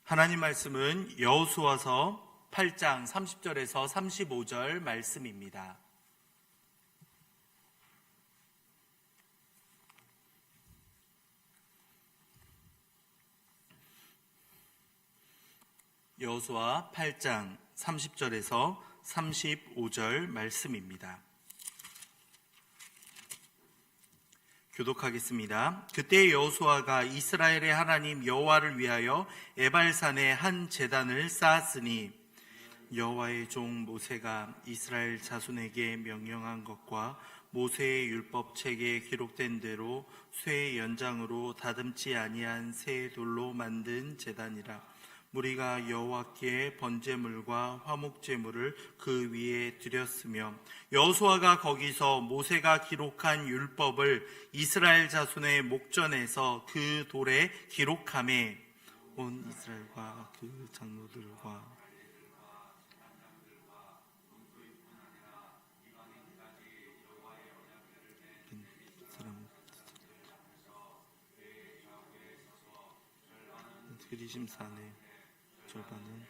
하나님 말씀은 여호수아서 8장 30절에서 35절 말씀입니다. 여호수아 8장 30절에서 35절 말씀입니다. 교독하겠습니다. 그때 여호수아가 이스라엘의 하나님 여호와를 위하여 에발산에 한 제단을 쌓았으니 여호와의 종 모세가 이스라엘 자손에게 명령한 것과 모세의 율법책에 기록된 대로 쇠 연장으로 다듬지 아니한 새 돌로 만든 제단이라. 무리가 여호와께 번제물과 화목제물을 그 위에 드렸으며 여호수아가 거기서 모세가 기록한 율법을 이스라엘 자손의 목전에서 그 돌에 기록하매 온 이스라엘과 그 장로들과 그리심산에 절반은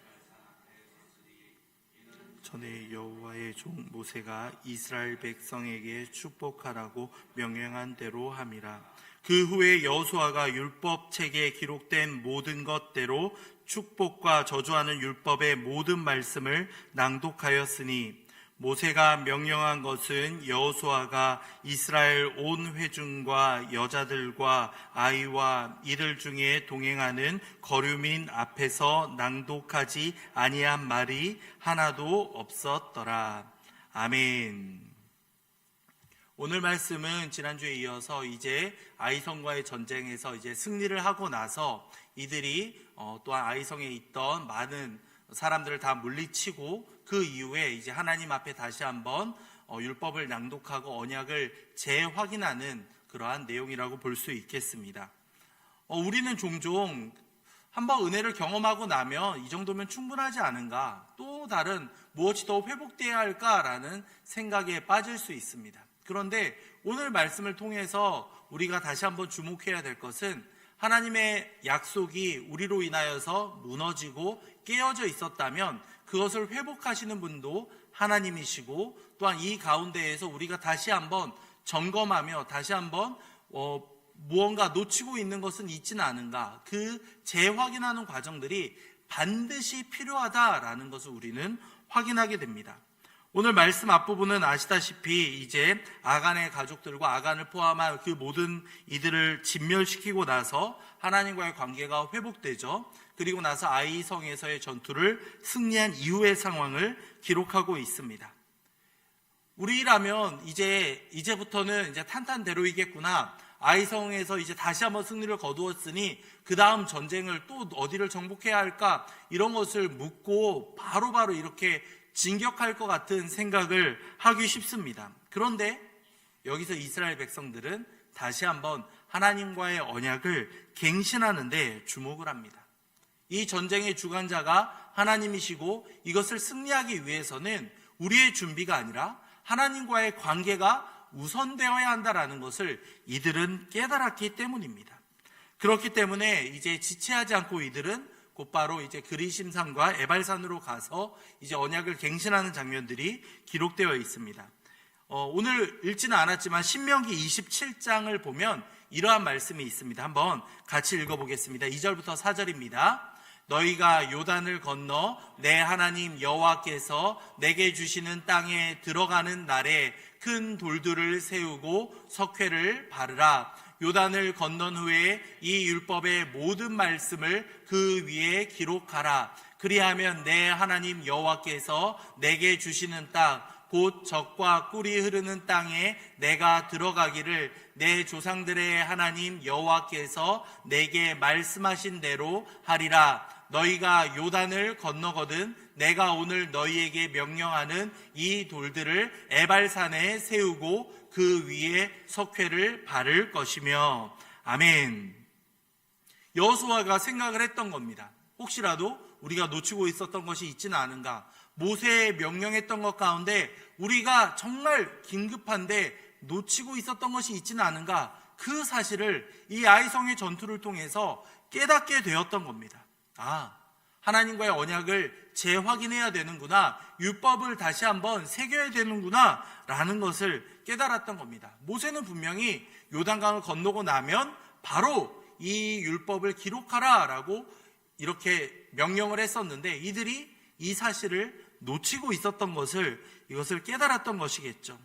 전에 여호와의 종 모세가 이스라엘 백성에게 축복하라고 명령한 대로 함이라. 그 후에 여호수아가 율법책에 기록된 모든 것대로 축복과 저주하는 율법의 모든 말씀을 낭독하였으니 모세가 명령한 것은 여호수아가 이스라엘 온 회중과 여자들과 아이와 이들 중에 동행하는 거류민 앞에서 낭독하지 아니한 말이 하나도 없었더라. 아멘. 오늘 말씀은 지난주에 이어서 이제 아이성과의 전쟁에서 이제 승리를 하고 나서 이들이 또한 아이성에 있던 많은 사람들을 다 물리치고 그 이후에 이제 하나님 앞에 다시 한번 율법을 낭독하고 언약을 재확인하는 그러한 내용이라고 볼 수 있겠습니다. 우리는 종종 한번 은혜를 경험하고 나면 이 정도면 충분하지 않은가, 또 다른 무엇이 더 회복되어야 할까라는 생각에 빠질 수 있습니다. 그런데 오늘 말씀을 통해서 우리가 다시 한번 주목해야 될 것은 하나님의 약속이 우리로 인하여서 무너지고 깨어져 있었다면 그것을 회복하시는 분도 하나님이시고, 또한 이 가운데에서 우리가 다시 한번 점검하며 다시 한번 무언가 놓치고 있는 것은 있지는 않은가, 그 재확인하는 과정들이 반드시 필요하다라는 것을 우리는 확인하게 됩니다. 오늘 말씀 앞부분은 아시다시피 이제 아간의 가족들과 아간을 포함한 그 모든 이들을 진멸시키고 나서 하나님과의 관계가 회복되죠. 그리고 나서 아이성에서의 전투를 승리한 이후의 상황을 기록하고 있습니다. 우리라면 이제부터는 이제 탄탄대로이겠구나, 아이성에서 이제 다시 한번 승리를 거두었으니 그 다음 전쟁을 또 어디를 정복해야 할까, 이런 것을 묻고 바로바로 이렇게 진격할 것 같은 생각을 하기 쉽습니다. 그런데 여기서 이스라엘 백성들은 다시 한번 하나님과의 언약을 갱신하는데 주목을 합니다. 이 전쟁의 주관자가 하나님이시고 이것을 승리하기 위해서는 우리의 준비가 아니라 하나님과의 관계가 우선되어야 한다라는 것을 이들은 깨달았기 때문입니다. 그렇기 때문에 이제 지체하지 않고 이들은 곧바로 이제 그리심산과 에발산으로 가서 이제 언약을 갱신하는 장면들이 기록되어 있습니다. 오늘 읽지는 않았지만 신명기 27장을 보면 이러한 말씀이 있습니다. 한번 같이 읽어보겠습니다. 2절부터 4절입니다. 너희가 요단을 건너 내 하나님 여호와께서 내게 주시는 땅에 들어가는 날에 큰 돌들을 세우고 석회를 바르라. 요단을 건넌 후에 이 율법의 모든 말씀을 그 위에 기록하라. 그리하면 내 하나님 여호와께서 내게 주시는 땅 곧 젖과 꿀이 흐르는 땅에 내가 들어가기를 내 조상들의 하나님 여호와께서 내게 말씀하신 대로 하리라. 너희가 요단을 건너거든 내가 오늘 너희에게 명령하는 이 돌들을 에발산에 세우고 그 위에 석회를 바를 것이며. 아멘. 여호수아가 생각을 했던 겁니다. 혹시라도 우리가 놓치고 있었던 것이 있지는 않은가, 모세의 명령했던 것 가운데 우리가 정말 긴급한데 놓치고 있었던 것이 있지는 않은가, 그 사실을 이 아이성의 전투를 통해서 깨닫게 되었던 겁니다. 하나님과의 언약을 재확인해야 되는구나, 율법을 다시 한번 새겨야 되는구나 라는 것을 깨달았던 겁니다. 모세는 분명히 요단강을 건너고 나면 바로 이 율법을 기록하라 라고 이렇게 명령을 했었는데, 이들이 이 사실을 놓치고 있었던 것을, 이것을 깨달았던 것이겠죠.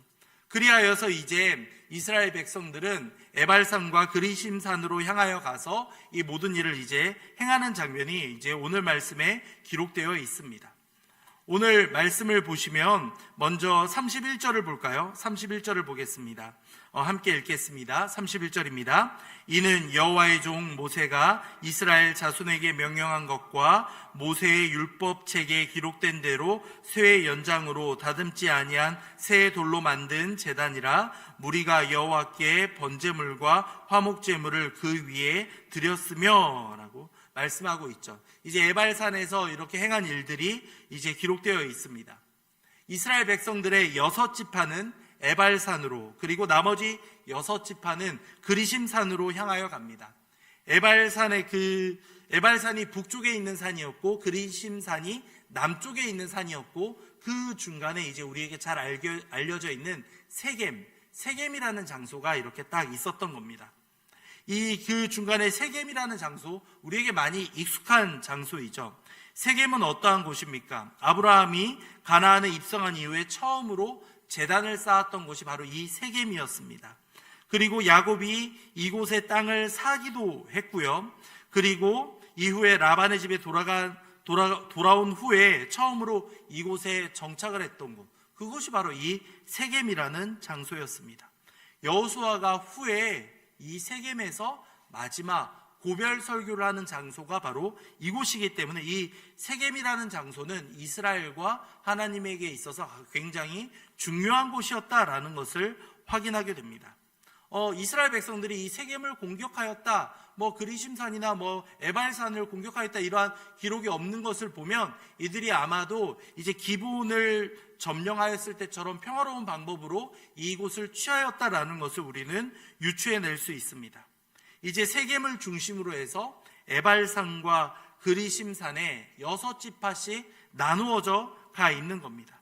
그리하여서 이제 이스라엘 백성들은 에발산과 그리심산으로 향하여 가서 이 모든 일을 이제 행하는 장면이 이제 오늘 말씀에 기록되어 있습니다. 오늘 말씀을 보시면 먼저 31절을 볼까요? 31절을 보겠습니다. 함께 읽겠습니다. 31절입니다. 이는 여호와의 종 모세가 이스라엘 자손에게 명령한 것과 모세의 율법책에 기록된 대로 쇠의 연장으로 다듬지 아니한 새 돌로 만든 제단이라. 무리가 여호와께 번제물과 화목제물을 그 위에 드렸으며 라고 말씀하고 있죠. 이제 에발산에서 이렇게 행한 일들이 이제 기록되어 있습니다. 이스라엘 백성들의 6지파는 에발산으로, 그리고 나머지 6지파는 그리심산으로 향하여 갑니다. 에발산이 북쪽에 있는 산이었고 그리심산이 남쪽에 있는 산이었고, 그 중간에 이제 우리에게 잘 알려져 있는 세겜이라는 장소가 이렇게 딱 있었던 겁니다. 그 중간에 세겜이라는 장소, 우리에게 많이 익숙한 장소이죠. 세겜은 어떠한 곳입니까? 아브라함이 가나안에 입성한 이후에 처음으로 제단을 쌓았던 곳이 바로 이 세겜이었습니다. 그리고 야곱이 이곳의 땅을 사기도 했고요. 그리고 이후에 라반의 집에 돌아온 후에 처음으로 이곳에 정착을 했던 곳, 그것이 바로 이 세겜이라는 장소였습니다. 여호수아가 후에 이 세겜에서 마지막 고별 설교를 하는 장소가 바로 이곳이기 때문에 이 세겜이라는 장소는 이스라엘과 하나님에게 있어서 굉장히 중요한 곳이었다라는 것을 확인하게 됩니다. 이스라엘 백성들이 이 세겜을 공격하였다, 그리심산이나 에발산을 공격하였다, 이러한 기록이 없는 것을 보면 이들이 아마도 이제 기브온을 점령하였을 때처럼 평화로운 방법으로 이곳을 취하였다라는 것을 우리는 유추해낼 수 있습니다. 이제 세겜을 중심으로 해서 에발산과 그리심산에 6지파씩 나누어져 가 있는 겁니다.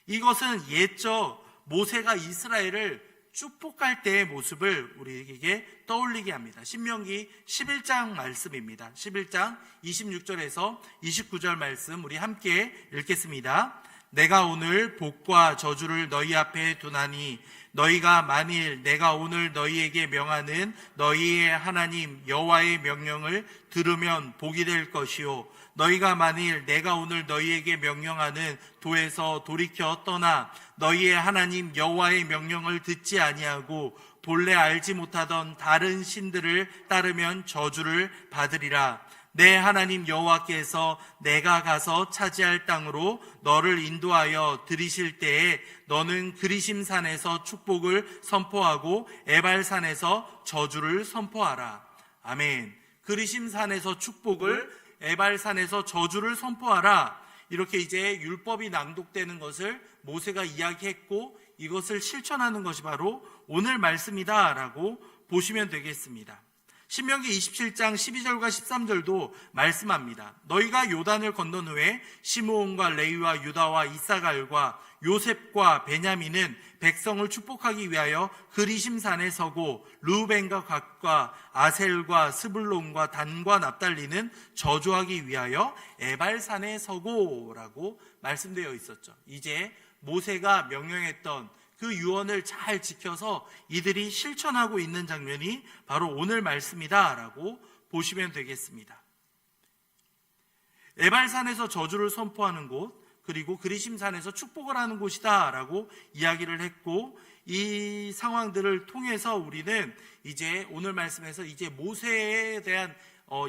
이것은 옛적 모세가 이스라엘을 축복할 때의 모습을 우리에게 떠올리게 합니다. 신명기 11장 말씀입니다. 11장 26절에서 29절 말씀 우리 함께 읽겠습니다. 내가 오늘 복과 저주를 너희 앞에 두나니 너희가 만일 내가 오늘 너희에게 명하는 너희의 하나님 여호와의 명령을 들으면 복이 될 것이요, 너희가 만일 내가 오늘 너희에게 명령하는 도에서 돌이켜 떠나 너희의 하나님 여호와의 명령을 듣지 아니하고 본래 알지 못하던 다른 신들을 따르면 저주를 받으리라. 내 하나님 여호와께서 내가 가서 차지할 땅으로 너를 인도하여 들이실 때에 너는 그리심산에서 축복을 선포하고 에발산에서 저주를 선포하라. 아멘. 그리심산에서 축복을, 에발산에서 저주를 선포하라. 이렇게 이제 율법이 낭독되는 것을 모세가 이야기했고, 이것을 실천하는 것이 바로 오늘 말씀이다라고 보시면 되겠습니다. 신명기 27장 12절과 13절도 말씀합니다. 너희가 요단을 건넌 후에 시므온과 레위와 유다와 이사갈과 요셉과 베냐민은 백성을 축복하기 위하여 그리심산에 서고, 르우벤과 갓과 아셀과 스불론과 단과 납달리는 저주하기 위하여 에발산에 서고라고 말씀되어 있었죠. 이제 모세가 명령했던 그 유언을 잘 지켜서 이들이 실천하고 있는 장면이 바로 오늘 말씀이다라고 보시면 되겠습니다. 에발산에서 저주를 선포하는 곳, 그리고 그리심산에서 축복을 하는 곳이다라고 이야기를 했고, 이 상황들을 통해서 우리는 이제 오늘 말씀에서 이제 모세에 대한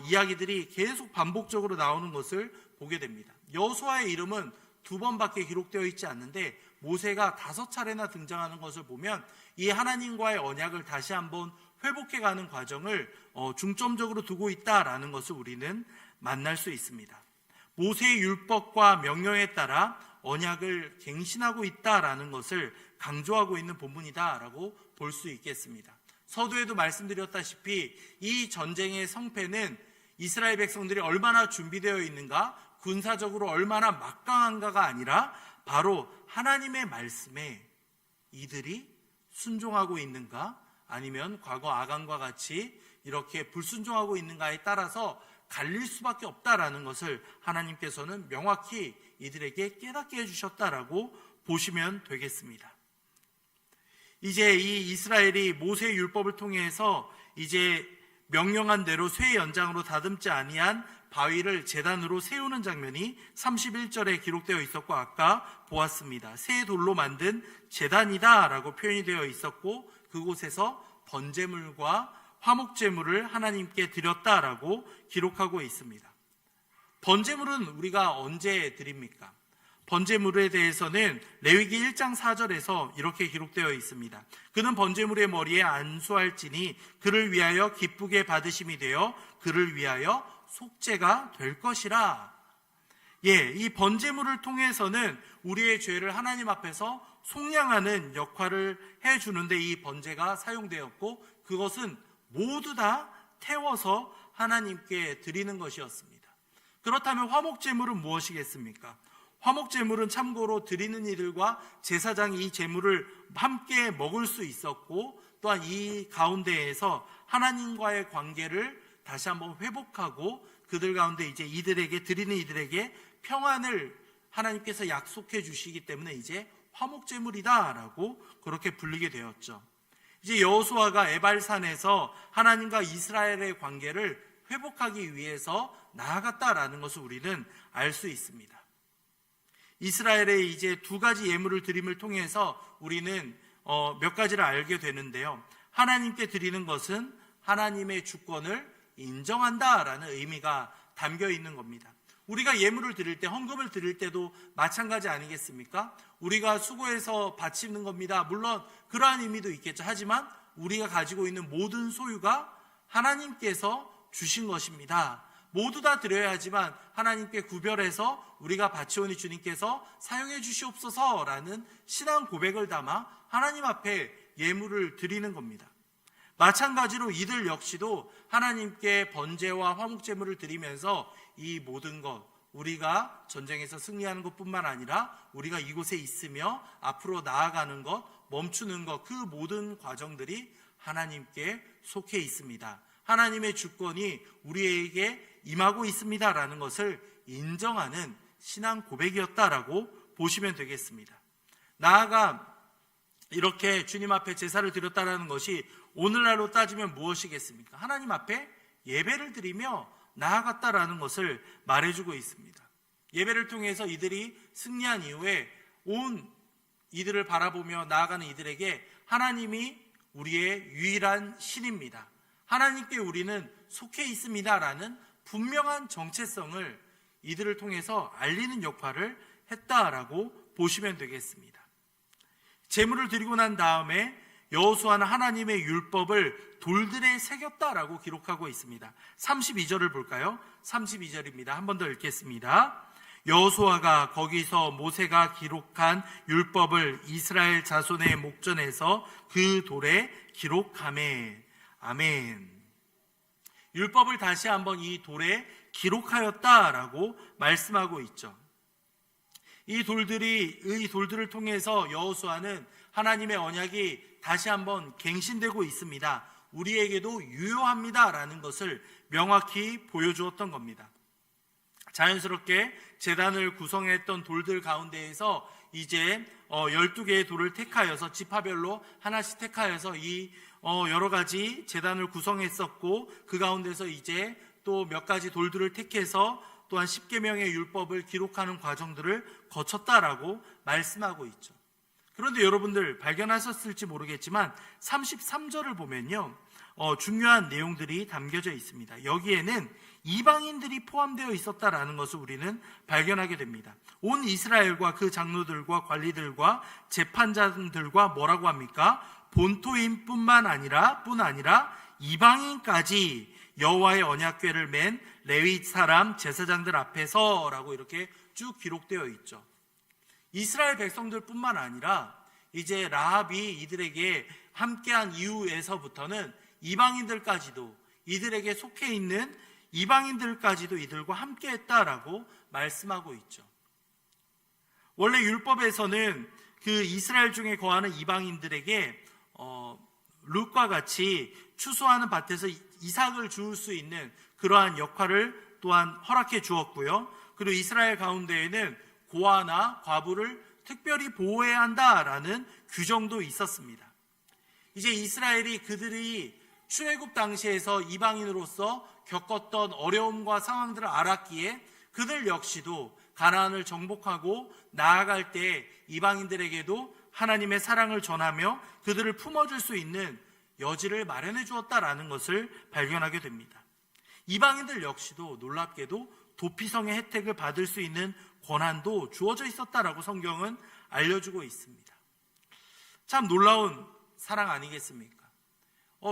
이야기들이 계속 반복적으로 나오는 것을 보게 됩니다. 여호수아의 이름은 2번밖에 기록되어 있지 않는데 모세가 5차례나 등장하는 것을 보면 이 하나님과의 언약을 다시 한번 회복해가는 과정을 중점적으로 두고 있다라는 것을 우리는 만날 수 있습니다. 모세의 율법과 명령에 따라 언약을 갱신하고 있다라는 것을 강조하고 있는 본문이다라고 볼 수 있겠습니다. 서두에도 말씀드렸다시피 이 전쟁의 성패는 이스라엘 백성들이 얼마나 준비되어 있는가, 군사적으로 얼마나 막강한가가 아니라 바로 하나님의 말씀에 이들이 순종하고 있는가, 아니면 과거 아간과 같이 이렇게 불순종하고 있는가에 따라서 갈릴 수밖에 없다라는 것을 하나님께서는 명확히 이들에게 깨닫게 해주셨다라고 보시면 되겠습니다. 이제 이 이스라엘이 모세의 율법을 통해서 이제 명령한 대로 쇠 연장으로 다듬지 아니한 바위를 제단으로 세우는 장면이 31절에 기록되어 있었고, 아까 보았습니다. 새 돌로 만든 제단이다 라고 표현이 되어 있었고, 그곳에서 번제물과 화목제물을 하나님께 드렸다라고 기록하고 있습니다. 번제물은 우리가 언제 드립니까? 번제물에 대해서는 레위기 1장 4절에서 이렇게 기록되어 있습니다. 그는 번제물의 머리에 안수할지니 그를 위하여 기쁘게 받으심이 되어 그를 위하여 속죄가 될 것이라. 이 번제물을 통해서는 우리의 죄를 하나님 앞에서 속량하는 역할을 해주는데 이 번제가 사용되었고, 그것은 모두 다 태워서 하나님께 드리는 것이었습니다. 그렇다면 화목제물은 무엇이겠습니까? 화목제물은 참고로 드리는 이들과 제사장이 이 제물을 함께 먹을 수 있었고, 또한 이 가운데에서 하나님과의 관계를 다시 한번 회복하고 그들 가운데 이제 이들에게 드리는 이들에게 평안을 하나님께서 약속해 주시기 때문에 이제 화목제물이다라고 그렇게 불리게 되었죠. 이제 여호수아가 에발산에서 하나님과 이스라엘의 관계를 회복하기 위해서 나아갔다라는 것을 우리는 알 수 있습니다. 이스라엘의 이제 두 가지 예물을 드림을 통해서 우리는 몇 가지를 알게 되는데요. 하나님께 드리는 것은 하나님의 주권을 인정한다라는 의미가 담겨 있는 겁니다. 우리가 예물을 드릴 때, 헌금을 드릴 때도 마찬가지 아니겠습니까? 우리가 수고해서 바치는 겁니다. 물론 그러한 의미도 있겠죠. 하지만 우리가 가지고 있는 모든 소유가 하나님께서 주신 것입니다. 모두 다 드려야 하지만 하나님께 구별해서 우리가 바치오니 주님께서 사용해 주시옵소서라는 신앙 고백을 담아 하나님 앞에 예물을 드리는 겁니다. 마찬가지로 이들 역시도 하나님께 번제와 화목제물을 드리면서 이 모든 것, 우리가 전쟁에서 승리하는 것뿐만 아니라 우리가 이곳에 있으며 앞으로 나아가는 것, 멈추는 것, 그 모든 과정들이 하나님께 속해 있습니다. 하나님의 주권이 우리에게 임하고 있습니다라는 것을 인정하는 신앙 고백이었다라고 보시면 되겠습니다. 나아가 이렇게 주님 앞에 제사를 드렸다라는 것이 오늘날로 따지면 무엇이겠습니까? 하나님 앞에 예배를 드리며 나아갔다라는 것을 말해주고 있습니다. 예배를 통해서 이들이 승리한 이후에 온 이들을 바라보며 나아가는 이들에게 하나님이 우리의 유일한 신입니다. 하나님께 우리는 속해 있습니다라는 분명한 정체성을 이들을 통해서 알리는 역할을 했다라고 보시면 되겠습니다. 제물을 드리고 난 다음에 여호수아는 하나님의 율법을 돌들에 새겼다라고 기록하고 있습니다. 32절을 볼까요? 32절입니다. 한 번 더 읽겠습니다. 여호수아가 거기서 모세가 기록한 율법을 이스라엘 자손의 목전에서 그 돌에 기록하매. 아멘. 율법을 다시 한번 이 돌에 기록하였다라고 말씀하고 있죠. 이 돌들을 통해서 여호수아는 하나님의 언약이 다시 한번 갱신되고 있습니다. 우리에게도 유효합니다라는 것을 명확히 보여주었던 겁니다. 자연스럽게 제단을 구성했던 돌들 가운데에서 이제 12개의 돌을 택하여서 지파별로 하나씩 택하여서 이 여러 가지 제단을 구성했었고, 그 가운데서 이제 또 몇 가지 돌들을 택해서 또한 10계명의 율법을 기록하는 과정들을 거쳤다라고 말씀하고 있죠. 그런데 여러분들 발견하셨을지 모르겠지만 33절을 보면요, 중요한 내용들이 담겨져 있습니다. 여기에는 이방인들이 포함되어 있었다라는 것을 우리는 발견하게 됩니다. 온 이스라엘과 그 장로들과 관리들과 재판장들과 뭐라고 합니까? 본토인뿐만 아니라 이방인까지 여호와의 언약궤를 맨 레위 사람 제사장들 앞에서라고 이렇게 쭉 기록되어 있죠. 이스라엘 백성들뿐만 아니라 이제 라합이 이들에게 함께한 이후에서부터는 이방인들까지도 이들에게 속해 있는 이방인들까지도 이들과 함께했다라고 말씀하고 있죠. 원래 율법에서는 그 이스라엘 중에 거하는 이방인들에게 룻과 같이 추수하는 밭에서 이삭을 주울 수 있는 그러한 역할을 또한 허락해 주었고요. 그리고 이스라엘 가운데에는 고아나 과부를 특별히 보호해야 한다라는 규정도 있었습니다. 이제 이스라엘이 그들이 출애굽 당시에서 이방인으로서 겪었던 어려움과 상황들을 알았기에 그들 역시도 가나안을 정복하고 나아갈 때 이방인들에게도 하나님의 사랑을 전하며 그들을 품어줄 수 있는 여지를 마련해 주었다라는 것을 발견하게 됩니다. 이방인들 역시도 놀랍게도 도피성의 혜택을 받을 수 있는 권한도 주어져 있었다라고 성경은 알려주고 있습니다. 참 놀라운 사랑 아니겠습니까?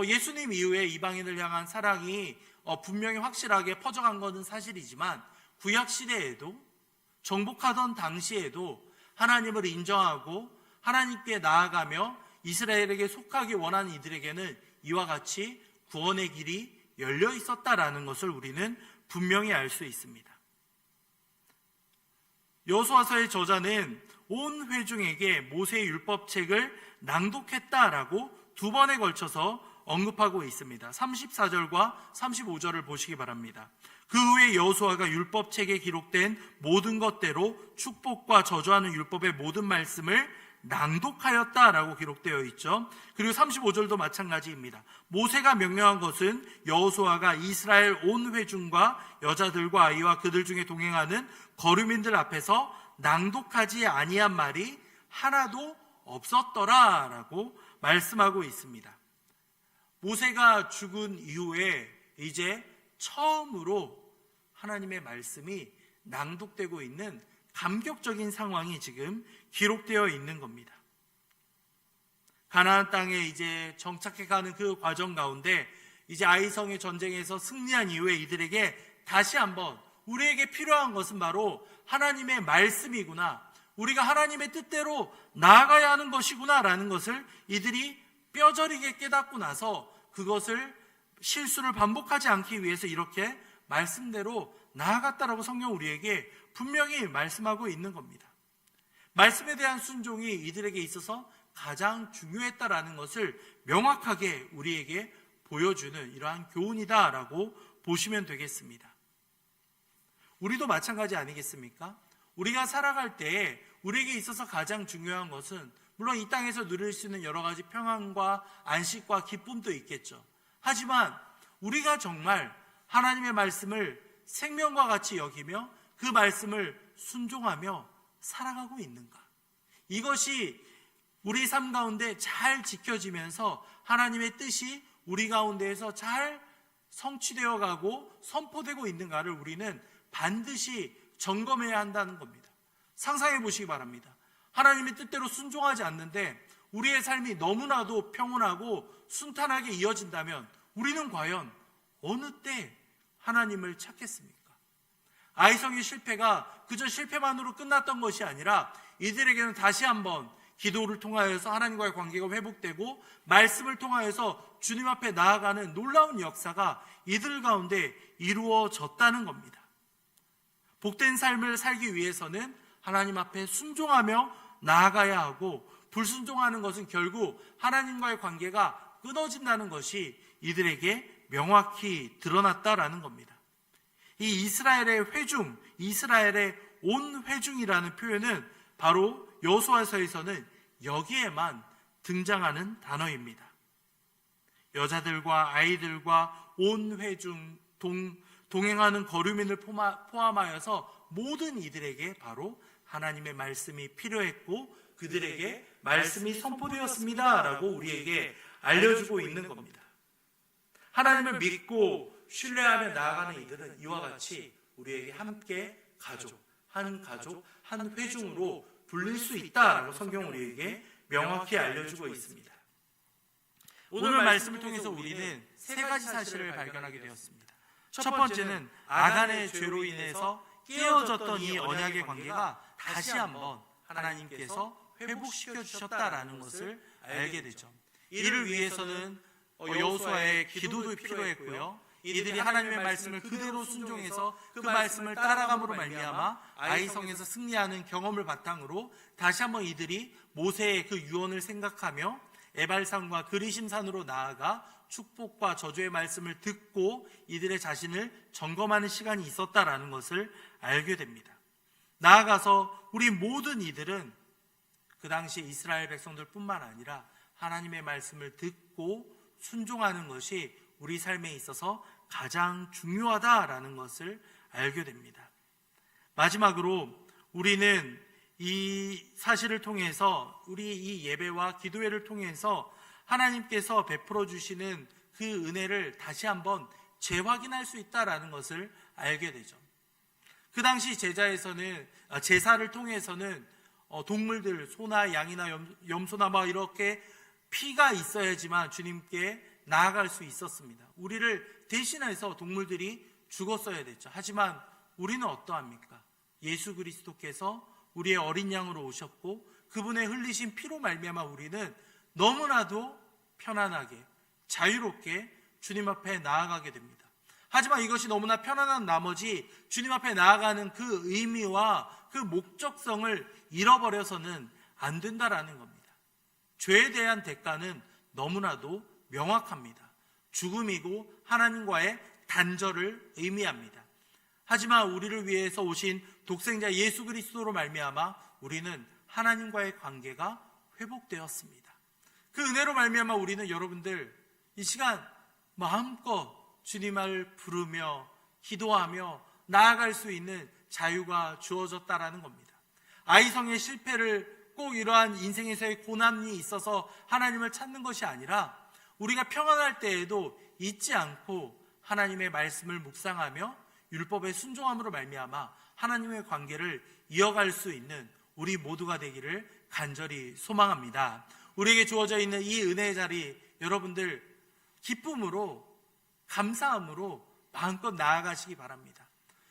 예수님 이후에 이방인을 향한 사랑이 분명히 확실하게 퍼져간 것은 사실이지만 구약 시대에도 정복하던 당시에도 하나님을 인정하고 하나님께 나아가며 이스라엘에게 속하기 원하는 이들에게는 이와 같이 구원의 길이 열려 있었다라는 것을 우리는 분명히 알 수 있습니다. 여호수아서의 저자는 온 회중에게 모세의 율법책을 낭독했다라고 2번에 걸쳐서 언급하고 있습니다. 34절과 35절을 보시기 바랍니다. 그 후에 여호수아가 율법책에 기록된 모든 것대로 축복과 저주하는 율법의 모든 말씀을 낭독하였다라고 기록되어 있죠. 그리고 35절도 마찬가지입니다. 모세가 명령한 것은 여호수아가 이스라엘 온 회중과 여자들과 아이와 그들 중에 동행하는 거류민들 앞에서 낭독하지 아니한 말이 하나도 없었더라라고 말씀하고 있습니다. 모세가 죽은 이후에 이제 처음으로 하나님의 말씀이 낭독되고 있는 감격적인 상황이 지금 기록되어 있는 겁니다. 가나안 땅에 이제 정착해가는 그 과정 가운데 이제 아이성의 전쟁에서 승리한 이후에 이들에게 다시 한번 우리에게 필요한 것은 바로 하나님의 말씀이구나, 우리가 하나님의 뜻대로 나아가야 하는 것이구나 라는 것을 이들이 뼈저리게 깨닫고 나서 그것을 실수를 반복하지 않기 위해서 이렇게 말씀대로 나아갔다라고 성경 우리에게 분명히 말씀하고 있는 겁니다. 말씀에 대한 순종이 이들에게 있어서 가장 중요했다라는 것을 명확하게 우리에게 보여주는 이러한 교훈이다라고 보시면 되겠습니다. 우리도 마찬가지 아니겠습니까? 우리가 살아갈 때 우리에게 있어서 가장 중요한 것은 물론 이 땅에서 누릴 수 있는 여러 가지 평안과 안식과 기쁨도 있겠죠. 하지만 우리가 정말 하나님의 말씀을 생명과 같이 여기며 그 말씀을 순종하며 살아가고 있는가? 이것이 우리 삶 가운데 잘 지켜지면서 하나님의 뜻이 우리 가운데에서 잘 성취되어 가고 선포되고 있는가를 우리는 반드시 점검해야 한다는 겁니다. 상상해 보시기 바랍니다. 하나님의 뜻대로 순종하지 않는데 우리의 삶이 너무나도 평온하고 순탄하게 이어진다면 우리는 과연 어느 때 하나님을 찾겠습니까? 아이성의 실패가 그저 실패만으로 끝났던 것이 아니라 이들에게는 다시 한번 기도를 통하여서 하나님과의 관계가 회복되고 말씀을 통하여서 주님 앞에 나아가는 놀라운 역사가 이들 가운데 이루어졌다는 겁니다. 복된 삶을 살기 위해서는 하나님 앞에 순종하며 나아가야 하고 불순종하는 것은 결국 하나님과의 관계가 끊어진다는 것이 이들에게 명확히 드러났다라는 겁니다. 이 이스라엘의 회중, 이스라엘의 온 회중이라는 표현은 바로 여호수아서에서는 여기에만 등장하는 단어입니다. 여자들과 아이들과 온 회중, 동행하는 거류민을 포함하여서 모든 이들에게 바로 하나님의 말씀이 필요했고 그들에게 말씀이 선포되었습니다 라고 우리에게 알려주고 있는 겁니다. 하나님을 믿고 신뢰하며 나아가는 이들은 이와 같이 우리에게 함께 한 회중으로 불릴 수 있다라고 성경 우리에게 명확히 알려주고 있습니다. 오늘 말씀을 통해서 우리는 세 가지 사실을 발견하게 되었습니다. 첫 번째는 아간의 죄로 인해서 깨어졌던 이 언약의 관계가 다시 한번 하나님께서 회복시켜 주셨다라는 것을 알게 되죠. 이를 위해서는 여호수아의 기도도 필요했고요. 이들이 하나님의 말씀을 그대로 순종해서 그 말씀을 따라감으로 말미암아 아이성에서 승리하는 경험을 바탕으로 다시 한번 이들이 모세의 그 유언을 생각하며 에발산과 그리심산으로 나아가 축복과 저주의 말씀을 듣고 이들의 자신을 점검하는 시간이 있었다라는 것을 알게 됩니다. 나아가서 우리 모든 이들은 그 당시 이스라엘 백성들뿐만 아니라 하나님의 말씀을 듣고 순종하는 것이 우리 삶에 있어서 가장 중요하다라는 것을 알게 됩니다. 마지막으로 우리는 이 사실을 통해서 우리 이 예배와 기도회를 통해서 하나님께서 베풀어 주시는 그 은혜를 다시 한번 재확인할 수 있다라는 것을 알게 되죠. 그 당시 제사를 통해서는 동물들, 소나 양이나 염소나 이렇게 피가 있어야지만 주님께 나아갈 수 있었습니다. 우리를 대신해서 동물들이 죽었어야 됐죠. 하지만 우리는 어떠합니까? 예수 그리스도께서 우리의 어린 양으로 오셨고 그분의 흘리신 피로 말미암아 우리는 너무나도 편안하게 자유롭게 주님 앞에 나아가게 됩니다. 하지만 이것이 너무나 편안한 나머지 주님 앞에 나아가는 그 의미와 그 목적성을 잃어버려서는 안 된다라는 겁니다. 죄에 대한 대가는 너무나도 명확합니다. 죽음이고 하나님과의 단절을 의미합니다. 하지만 우리를 위해서 오신 독생자 예수 그리스도로 말미암아 우리는 하나님과의 관계가 회복되었습니다. 그 은혜로 말미암아 우리는 여러분들 이 시간 마음껏 주님을 부르며 기도하며 나아갈 수 있는 자유가 주어졌다라는 겁니다. 아이성의 실패를 꼭 이러한 인생에서의 고난이 있어서 하나님을 찾는 것이 아니라 우리가 평안할 때에도 잊지 않고 하나님의 말씀을 묵상하며 율법에 순종함으로 말미암아 하나님의 관계를 이어갈 수 있는 우리 모두가 되기를 간절히 소망합니다. 우리에게 주어져 있는 이 은혜의 자리 여러분들 기쁨으로 감사함으로 마음껏 나아가시기 바랍니다.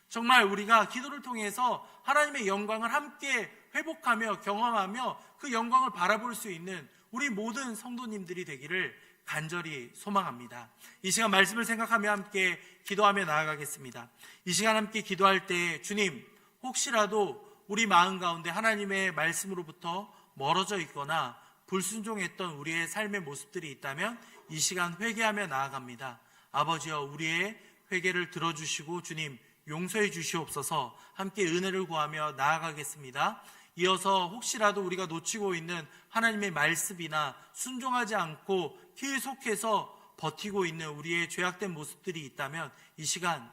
정말 우리가 기도를 통해서 하나님의 영광을 함께 회복하며 경험하며 그 영광을 바라볼 수 있는 우리 모든 성도님들이 되기를 간절히 소망합니다. 이 시간 말씀을 생각하며 함께 기도하며 나아가겠습니다. 이 시간 함께 기도할 때 주님, 혹시라도 우리 마음 가운데 하나님의 말씀으로부터 멀어져 있거나 불순종했던 우리의 삶의 모습들이 있다면 이 시간 회개하며 나아갑니다. 아버지여, 우리의 회개를 들어주시고 주님 용서해 주시옵소서. 함께 은혜를 구하며 나아가겠습니다. 이어서 혹시라도 우리가 놓치고 있는 하나님의 말씀이나 순종하지 않고 계속해서 버티고 있는 우리의 죄악된 모습들이 있다면 이 시간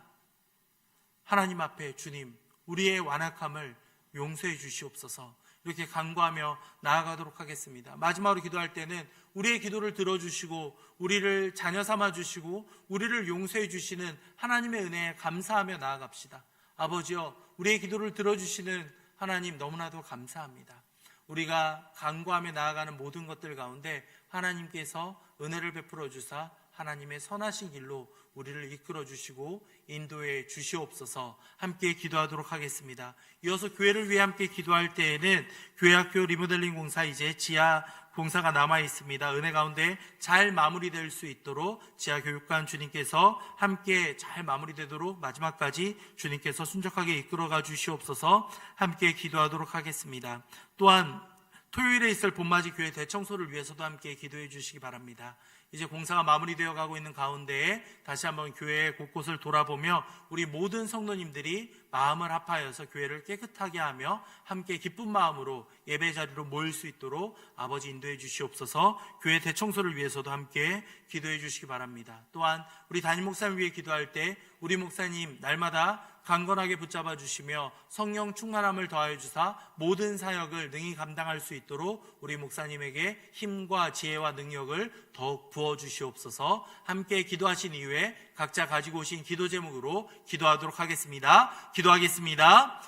하나님 앞에 주님 우리의 완악함을 용서해 주시옵소서. 이렇게 간구하며 나아가도록 하겠습니다. 마지막으로 기도할 때는 우리의 기도를 들어주시고 우리를 자녀 삼아주시고 우리를 용서해 주시는 하나님의 은혜에 감사하며 나아갑시다. 아버지여, 우리의 기도를 들어주시는 하나님 너무나도 감사합니다. 우리가 간구하며 나아가는 모든 것들 가운데 하나님께서 은혜를 베풀어 주사 하나님의 선하신 길로 우리를 이끌어 주시고 인도해 주시옵소서. 함께 기도하도록 하겠습니다. 이어서 교회를 위해 함께 기도할 때에는 교회학교 리모델링 공사 이제 지하 공사가 남아 있습니다. 은혜 가운데 잘 마무리될 수 있도록 지하 교육관 주님께서 함께 잘 마무리되도록 마지막까지 주님께서 순적하게 이끌어가 주시옵소서. 함께 기도하도록 하겠습니다. 또한 토요일에 있을 봄맞이 교회 대청소를 위해서도 함께 기도해 주시기 바랍니다. 이제 공사가 마무리되어 가고 있는 가운데에 다시 한번 교회 곳곳을 돌아보며 우리 모든 성도님들이 마음을 합하여서 교회를 깨끗하게 하며 함께 기쁜 마음으로 예배 자리로 모일 수 있도록 아버지 인도해 주시옵소서. 교회 대청소를 위해서도 함께 기도해 주시기 바랍니다. 또한 우리 담임 목사님 위해 기도할 때 우리 목사님 날마다 강건하게 붙잡아 주시며 성령 충만함을 더하여 주사 모든 사역을 능히 감당할 수 있도록 우리 목사님에게 힘과 지혜와 능력을 더욱 부어 주시옵소서. 함께 기도하신 이후에 각자 가지고 오신 기도 제목으로 기도하도록 하겠습니다. 기도하겠습니다.